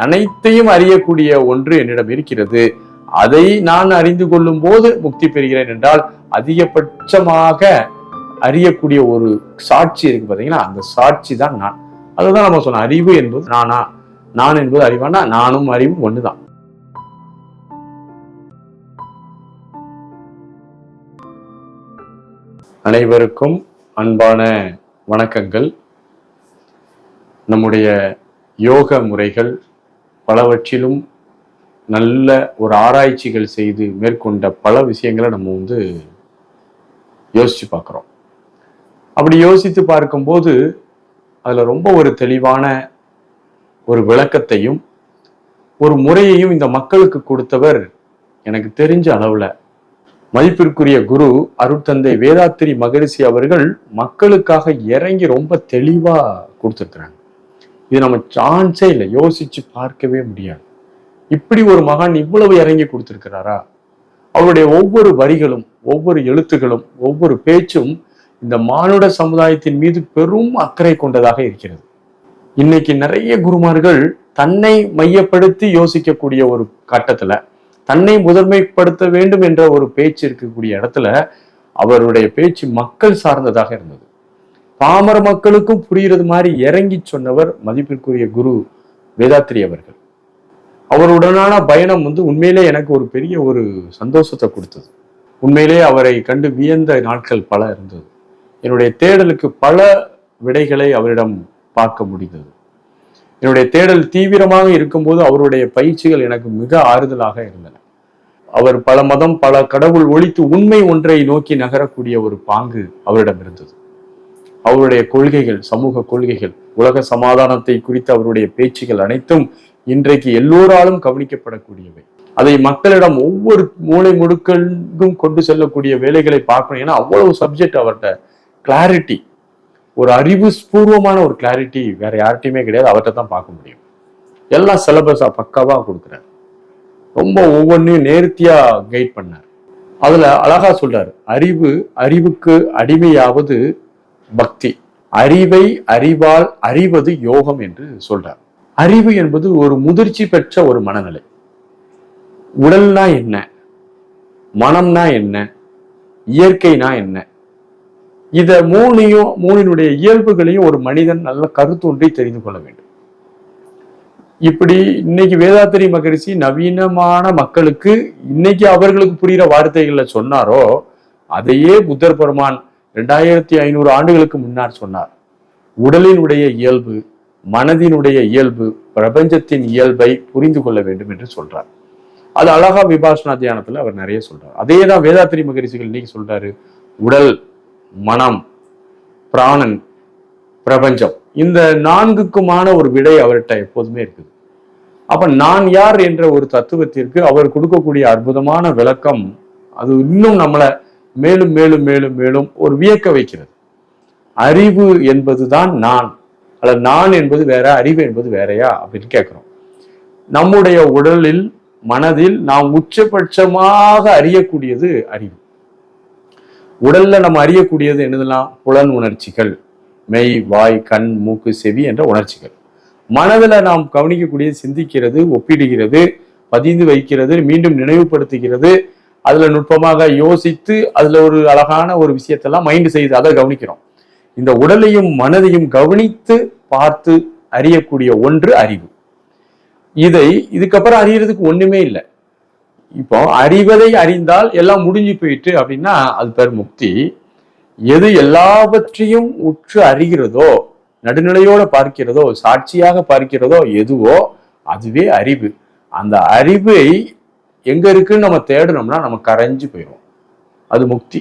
அனைத்தையும் அறியக்கூடிய ஒன்று என்னிடம் இருக்கிறது. அதை நான் அறிந்து கொள்ளும் போது முக்தி பெறுகிறேன் என்றால் அதிகபட்சமாக அறியக்கூடிய ஒரு சாட்சி இருக்கு பாத்தீங்கன்னா, அந்த சாட்சி தான் நான். அதுதான் நம்ம சொன்னோம், அறிவு என்பது நானா, நான் என்பது அறிவானா, நானும் அறிவும் ஒண்ணுதான். அனைவருக்கும் அன்பான வணக்கங்கள். நம்முடைய யோக முறைகள் பலவற்றிலும் நல்ல ஒரு ஆராய்ச்சிகள் செய்து மேற்கொண்ட பல விஷயங்களை நம்ம யோசிச்சு பார்க்குறோம். அப்படி யோசித்து பார்க்கும்போது அதில் ரொம்ப ஒரு தெளிவான ஒரு விளக்கத்தையும் ஒரு முறையையும் இந்த மக்களுக்கு கொடுத்தவர் எனக்கு தெரிஞ்ச அளவில் மதிப்பிற்குரிய குரு அருட்தந்தை வேதாத்திரி மகரிஷி அவர்கள் மக்களுக்காக இறங்கி ரொம்ப தெளிவா கொடுத்துருக்குறாங்க. இது நம்ம சான்ஸே இல்லை, யோசிச்சு பார்க்கவே முடியாது. இப்படி ஒரு மகான் இவ்வளவு இறங்கி கொடுத்திருக்கிறாரா? அவருடைய ஒவ்வொரு வரிகளும், ஒவ்வொரு எழுத்துகளும், ஒவ்வொரு பேச்சும் இந்த மானுட சமுதாயத்தின் மீது பெரும் அக்கறை கொண்டதாக இருக்கிறது. இன்னைக்கு நிறைய குருமார்கள் தன்னை மையப்படுத்தி யோசிக்கக்கூடிய ஒரு கட்டத்துல, தன்னை முதன்மைப்படுத்த வேண்டும் என்ற ஒரு பேச்சு இருக்கக்கூடிய இடத்துல அவருடைய பேச்சு மக்கள் சார்ந்ததாக இருந்தது. பாமர மக்களுக்கும் புரிகிறது மாதிரி இறங்கி சொன்னவர் மதிப்பிற்குரிய குரு வேதாத்திரி அவர்கள். அவருடனான பயணம் உண்மையிலே எனக்கு ஒரு பெரிய ஒரு சந்தோஷத்தை கொடுத்தது. உண்மையிலே அவரை கண்டு வியந்த நாட்கள் பல இருந்தது. என்னுடைய தேடலுக்கு பல விடைகளை அவரிடம் பார்க்க முடிந்தது. என்னுடைய தேடல் தீவிரமாக இருக்கும்போது அவருடைய பயிற்சிகள் எனக்கு மிக ஆறுதலாக இருந்தன. அவர் பல மதம், பல கடவுள் ஒழித்து உண்மை ஒன்றை நோக்கி நகரக்கூடிய ஒரு பாங்கு அவரிடம் இருந்தது. அவருடைய கொள்கைகள், சமூக கொள்கைகள், உலக சமாதானத்தை குறித்த அவருடைய பேச்சுகள் அனைத்தும் இன்றைக்கு எல்லோராலும் கவனிக்கப்படக்கூடியவை. அதை மக்களிடம் ஒவ்வொரு மூளை முடுக்கெங்கும் கொண்டு செல்லக்கூடிய வேலைகளை பார்க்கணும். ஏன்னா அவ்வளவு சப்ஜெக்ட் அவர்கிட்ட கிளாரிட்டி, ஒரு அறிவு பூர்வமான ஒரு கிளாரிட்டி வேற யார்கிட்டையுமே கிடையாது. அவர்கிட்ட தான் பார்க்க முடியும். எல்லாம் சிலபஸா பக்காவா கொடுக்குறாரு. ரொம்ப ஒவ்வொன்றையும் நேர்த்தியா கைட் பண்ணார். அதுல அழகா சொல்றாரு, அறிவுக்கு அடிமையாவது பக்தி, அறிவை அறிவால் அறிவது யோகம் என்று சொல்றார். அறிவு என்பது ஒரு முதிர்ச்சி பெற்ற ஒரு மனநிலை. உடல்னா என்ன, மனம்னா என்ன, இயற்கைனா என்ன, இத மூணினுடைய இயல்புகளையும் ஒரு மனிதன் நல்ல கருத்தொன்றி தெரிந்து கொள்ள வேண்டும். இப்படி இன்னைக்கு வேதாத்திரி மகரிஷி நவீனமான மக்களுக்கு இன்னைக்கு அவர்களுக்கு புரிகிற வார்த்தைகள்ல சொன்னாரோ அதையே புத்தர் பெருமான் 2500 ஆண்டுகளுக்கு முன்னார் சொன்னார். உடலினுடைய இயல்பு, மனதினுடைய இயல்பு, பிரபஞ்சத்தின் இயல்பை புரிந்து கொள்ள வேண்டும் என்று சொல்றார். அது அழகா விபாசனா தியானத்துல அவர் நிறைய சொல்றார். அதே தான் வேதாத்திரி மகரிஷிகள் இன்னைக்கு சொல்றாரு. உடல், மனம், பிராணன், பிரபஞ்சம், இந்த நான்குக்குமான ஒரு விடை அவர்கிட்ட எப்போதுமே இருக்குது. அப்ப நான் யார் என்ற ஒரு தத்துவத்திற்கு அவர் கொடுக்கக்கூடிய அற்புதமான விளக்கம் அது இன்னும் நம்மளை மேலும் மேலும் மேலும் மேலும் ஒரு வியக்க வைக்கிறது. அறிவு என்பதுதான் நான், அல்லது நான் என்பது வேற, அறிவு என்பது வேறையா அப்படின்னு கேட்கிறோம். நம்முடைய உடலில், மனதில் நாம் உச்சபட்சமாக அறியக்கூடியது அறிவு. உடல்ல நம்ம அறியக்கூடியது என்னதெல்லாம்? புலன் உணர்ச்சிகள், மெய், வாய், கண், மூக்கு, செவி என்ற உணர்ச்சிகள். மனதில் நாம் கவனிக்கக்கூடியது சிந்திக்கிறது, ஒப்பிடுகிறது, பதிந்து வைக்கிறது, மீண்டும் நினைவுபடுத்துகிறது, அதுல நுட்பமாக யோசித்து அதுல ஒரு அழகான ஒரு விஷயத்தெல்லாம் மைண்ட் செய்து அதை கவனிக்கிறோம். இந்த உடலையும் மனதையும் கவனித்து பார்த்து அறியக்கூடிய ஒன்று அறிவு. இதுக்கப்புறம் அறியறதுக்கு ஒண்ணுமே இல்லை. இப்போ அறிவதை அறிந்தால் எல்லாம் முடிஞ்சு போயிட்டு அப்படின்னா அது பேர் முக்தி. எது எல்லாவற்றையும் உற்று அறிகிறதோ, நடுநிலையோட பார்க்கிறதோ, சாட்சியாக பார்க்கிறதோ எதுவோ அதுவே அறிவு. அந்த அறிவை எங்க இருக்குன்னு நம்ம தேடணும்னா நம்ம கரைஞ்சு போயிடும். அது முக்தி.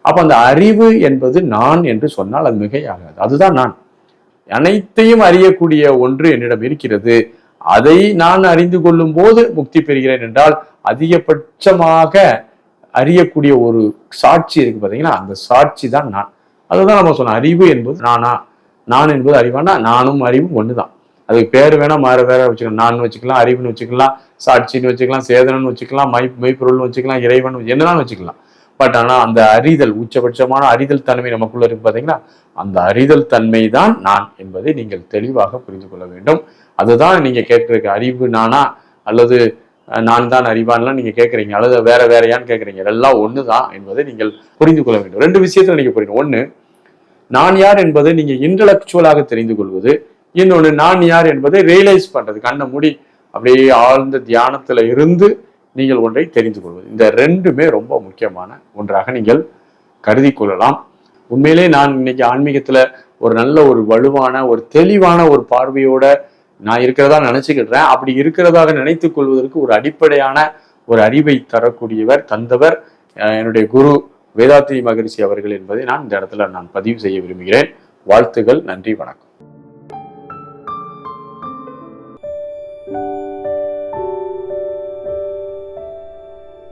அப்ப அந்த அறிவு என்பது நான் என்று சொன்னால் அது மிகையாகாது. அதுதான் நான். அனைத்தையும் அறியக்கூடிய ஒன்று என்னிடம் இருக்கிறது. அதை நான் அறிந்து கொள்ளும் போது முக்தி பெறுகிறேன் என்றால் அதிகபட்சமாக அறியக்கூடிய ஒரு சாட்சி இருக்கு பாத்தீங்கன்னா, அந்த சாட்சி தான் நான். அதுதான் நம்ம சொன்னோம், அறிவு என்பது நானா, நான் என்பது அறிவானா, நானும் அறிவும் ஒண்ணுதான். அதுக்கு பேர் வேணா வேற வச்சுக்கலாம். நான் வச்சுக்கலாம், அறிவுன்னு வச்சுக்கலாம், சாட்சின்னு வச்சுக்கலாம், சேதனன்னு வச்சுக்கலாம், மெய்ப்பொருள்னு வச்சுக்கலாம், இறைவன் என்னதான் வச்சுக்கலாம். பட் ஆனா அந்த அறிதல், உச்சபட்சமான அறிதல் தன்மை நமக்குள்ள இருக்கு பாத்தீங்கன்னா, அந்த அறிதல் தன்மை தான் நான் என்பதை நீங்கள் தெளிவாக புரிந்து கொள்ள வேண்டும். அதுதான் நீங்க கேட்கறதுக்கு அறிவு நானா அல்லது நான் தான் அறிவான்லாம் நீங்க கேட்கறீங்க, அல்லது வேற வேறையான்னு கேட்கறீங்க. எல்லாம் ஒண்ணுதான் என்பதை நீங்கள் புரிந்து கொள்ள வேண்டும். ரெண்டு விஷயத்துல நீங்க புரியணும். ஒண்ணு, நான் யார் என்பதை நீங்க இன்டலெக்சுவலாக தெரிந்து கொள்வது. இன்னொன்னு, நான் யார் என்பதை ரியலைஸ் பண்றது. கண்ணை மூடி அப்படியே ஆழ்ந்த தியானத்துல இருந்து நீங்கள் ஒன்றை தெரிந்து கொள்வது. இந்த ரெண்டுமே ரொம்ப முக்கியமான ஒன்றாக நீங்கள் கருதி கொள்ளலாம். உண்மையிலே நான் இன்னைக்கு ஆன்மீகத்துல ஒரு நல்ல ஒரு வலுவான ஒரு தெளிவான ஒரு பார்வையோட நான் இருக்கிறதா நினைச்சுக்கிடுறேன். அப்படி இருக்கிறதாக நினைத்துக் கொள்வதற்கு ஒரு அடிப்படையான ஒரு அறிவை தரக்கூடியவர் தந்தவர் என்னுடைய குரு வேதாத்ரி மகரிஷி அவர்கள் என்பதை நான் இந்த இடத்துல நான் பதிவு செய்ய விரும்புகிறேன். வாழ்த்துகள். நன்றி, வணக்கம்.